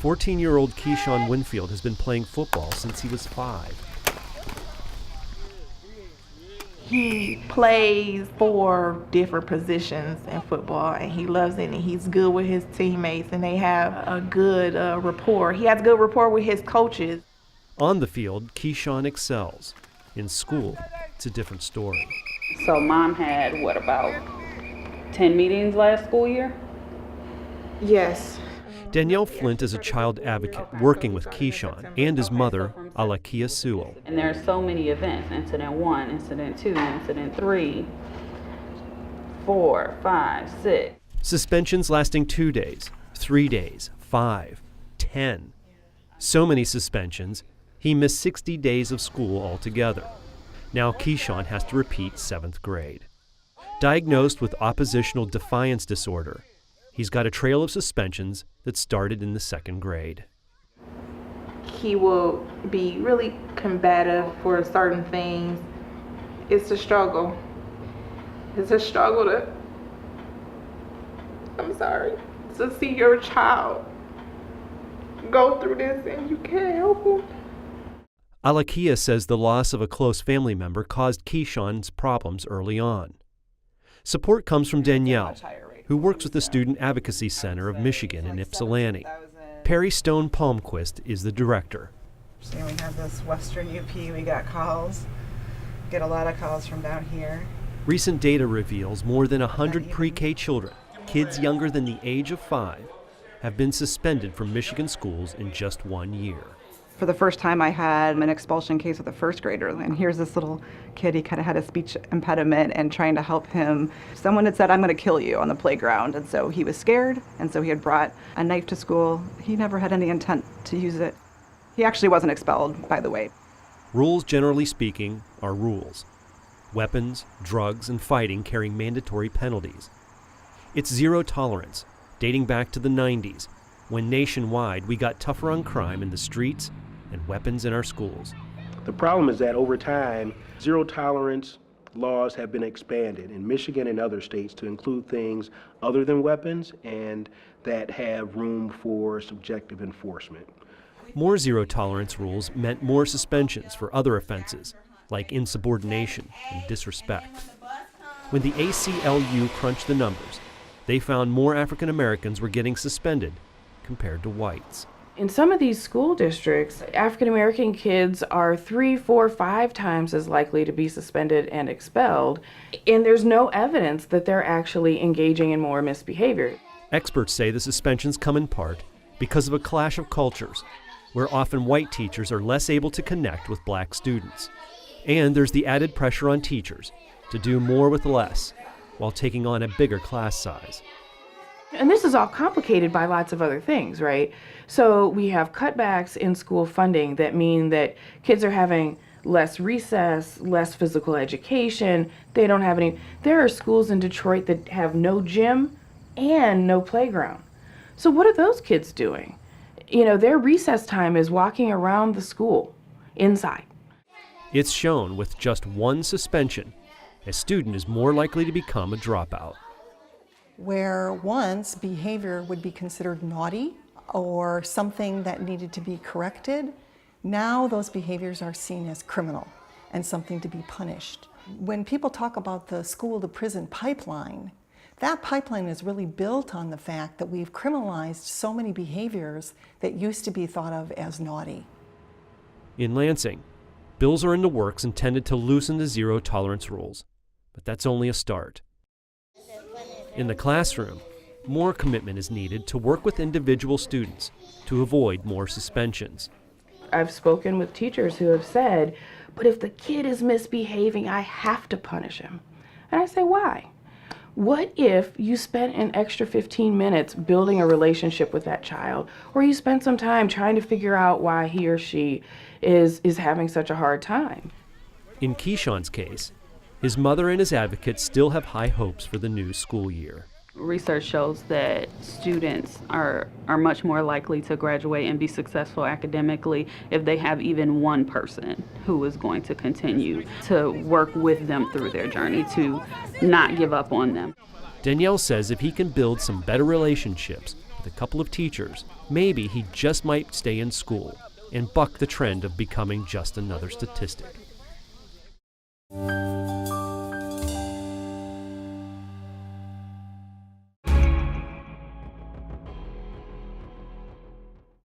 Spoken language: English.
14-year-old Keyshawn Winfield has been playing football since he was 5. He plays 4 different positions in football, and he loves it, and he's good with his teammates, and they have a good rapport. He has a good rapport with his coaches. On the field, Keyshawn excels. In school, it's a different story. So Mom had, about 10 meetings last school year? Yes. Danielle Flint is a child advocate working with Keyshawn and his mother, Alakia Sewell. And there are so many events, incident 1, incident 2, incident 3, 4, 5, 6. Suspensions lasting 2 days, 3 days, 5, 10. So many suspensions, he missed 60 days of school altogether. Now Keyshawn has to repeat 7th grade. Diagnosed with oppositional defiance disorder, he's got a trail of suspensions that started in the 2nd grade. He will be really combative for certain things. It's a struggle. It's a struggle to see your child go through this and you can't help him. Alakia says the loss of a close family member caused Keyshawn's problems early on. Support comes from Danielle, who works with the Student Advocacy Center of Michigan in Ypsilanti. Perry Stone Palmquist is the director. And we have this Western UP, we got calls, get a lot of calls from down here. Recent data reveals more than 100 pre-K children, kids younger than the age of 5, have been suspended from Michigan schools in just 1 year. For the first time I had an expulsion case with a 1st grader, and here's this little kid, he kind of had a speech impediment, and trying to help him. Someone had said, "I'm going to kill you" on the playground, and so he was scared, and so he had brought a knife to school. He never had any intent to use it. He actually wasn't expelled, by the way. Rules, generally speaking, are rules. Weapons, drugs, and fighting carry mandatory penalties. It's zero tolerance, dating back to the 90s, when nationwide we got tougher on crime in the streets and weapons in our schools. The problem is that over time, zero tolerance laws have been expanded in Michigan and other states to include things other than weapons and that have room for subjective enforcement. More zero tolerance rules meant more suspensions for other offenses, like insubordination and disrespect. When the ACLU crunched the numbers, they found more African Americans were getting suspended compared to whites. In some of these school districts, African American kids are 3, 4, 5 times as likely to be suspended and expelled, and there's no evidence that they're actually engaging in more misbehavior. Experts say the suspensions come in part because of a clash of cultures, where often white teachers are less able to connect with black students. And there's the added pressure on teachers to do more with less while taking on a bigger class size. And this is all complicated by lots of other things, right? So we have cutbacks in school funding that mean that kids are having less recess, less physical education. They don't have any. There are schools in Detroit that have no gym and no playground. So what are those kids doing? You know, their recess time is walking around the school inside. It's shown with just 1 suspension, a student is more likely to become a dropout. Where once behavior would be considered naughty or something that needed to be corrected, now those behaviors are seen as criminal and something to be punished. When people talk about the school-to-prison pipeline, that pipeline is really built on the fact that we've criminalized so many behaviors that used to be thought of as naughty. In Lansing, bills are in the works intended to loosen the zero tolerance rules, but that's only a start. In the classroom, more commitment is needed to work with individual students to avoid more suspensions. I've spoken with teachers who have said, but if the kid is misbehaving, I have to punish him. And I say, why? What if you spent an extra 15 minutes building a relationship with that child, or you spent some time trying to figure out why he or she is having such a hard time? In Keyshawn's case, his mother and his advocate still have high hopes for the new school year. Research shows that students are much more likely to graduate and be successful academically if they have even one person who is going to continue to work with them through their journey, to not give up on them. Danielle says if he can build some better relationships with a couple of teachers, maybe he just might stay in school and buck the trend of becoming just another statistic.